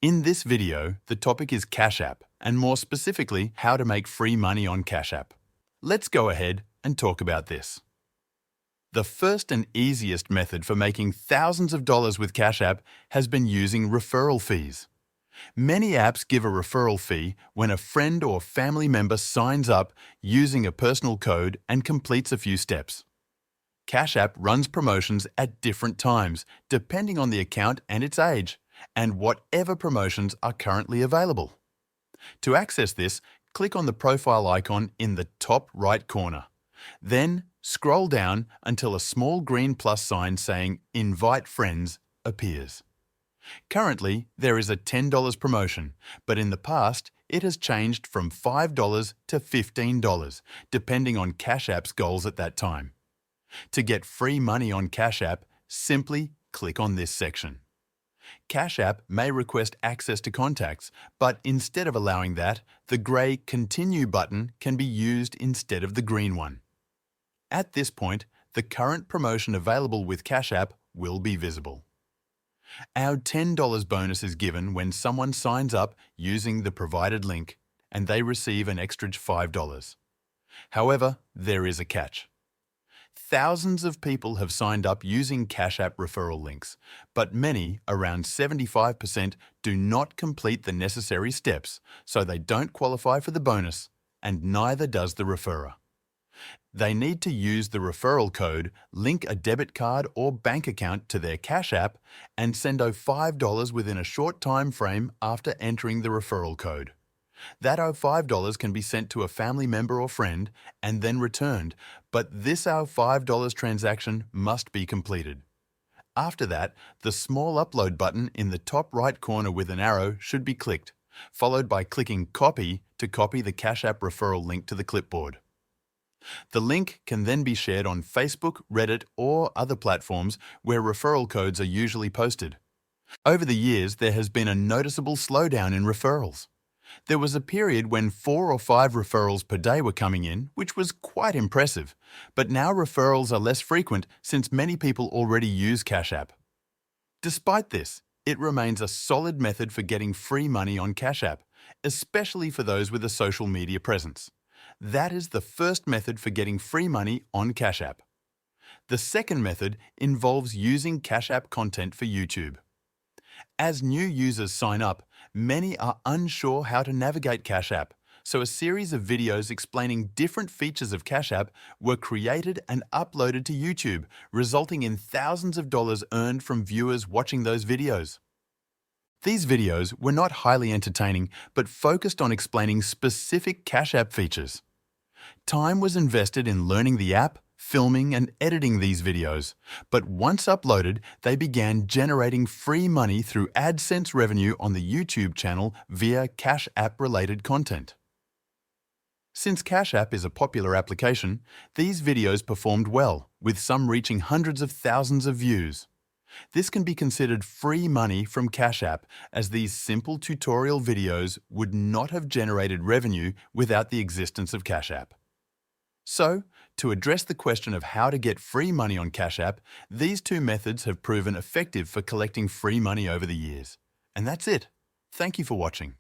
In this video, the topic is Cash App, and more specifically, how to make free money on Cash App. Let's go ahead and talk about this. The first and easiest method for making thousands of dollars with Cash App has been using referral fees. Many apps give a referral fee when a friend or family member signs up using a personal code and completes a few steps. Cash App runs promotions at different times, depending on the account and its age, and whatever promotions are currently available. To access this, click on the profile icon in the top right corner. Then scroll down until a small green plus sign saying Invite Friends appears. Currently, there is a $10 promotion, but in the past, it has changed from $5 to $15, depending on Cash App's goals at that time. To get free money on Cash App, simply click on this section. Cash App may request access to contacts, but instead of allowing that, the grey Continue button can be used instead of the green one. At this point, the current promotion available with Cash App will be visible. Our $10 bonus is given when someone signs up using the provided link, and they receive an extra $5. However, there is a catch. Thousands of people have signed up using Cash App referral links, but many, around 75%, do not complete the necessary steps, so they don't qualify for the bonus, and neither does the referrer. They need to use the referral code, link a debit card or bank account to their Cash App, and send over $5 within a short time frame after entering the referral code. That $5 can be sent to a family member or friend and then returned, but this $5 transaction must be completed. After that, the small upload button in the top right corner with an arrow should be clicked, followed by clicking Copy to copy the Cash App referral link to the clipboard. The link can then be shared on Facebook, Reddit, or other platforms where referral codes are usually posted. Over the years, there has been a noticeable slowdown in referrals. There was a period when 4 or 5 referrals per day were coming in, which was quite impressive. But now referrals are less frequent since many people already use Cash App. Despite this, it remains a solid method for getting free money on Cash App, especially for those with a social media presence. That is the first method for getting free money on Cash App. The second method involves using Cash App content for YouTube. As new users sign up, many are unsure how to navigate Cash App, so a series of videos explaining different features of Cash App were created and uploaded to YouTube, resulting in thousands of dollars earned from viewers watching those videos. These videos were not highly entertaining, but focused on explaining specific Cash App features. Time was invested in learning the app, filming and editing these videos, but once uploaded, they began generating free money through AdSense revenue on the YouTube channel via Cash App-related content. Since Cash App is a popular application, these videos performed well, with some reaching hundreds of thousands of views. This can be considered free money from Cash App, as these simple tutorial videos would not have generated revenue without the existence of Cash App. So, to address the question of how to get free money on Cash App, these two methods have proven effective for collecting free money over the years. And that's it. Thank you for watching.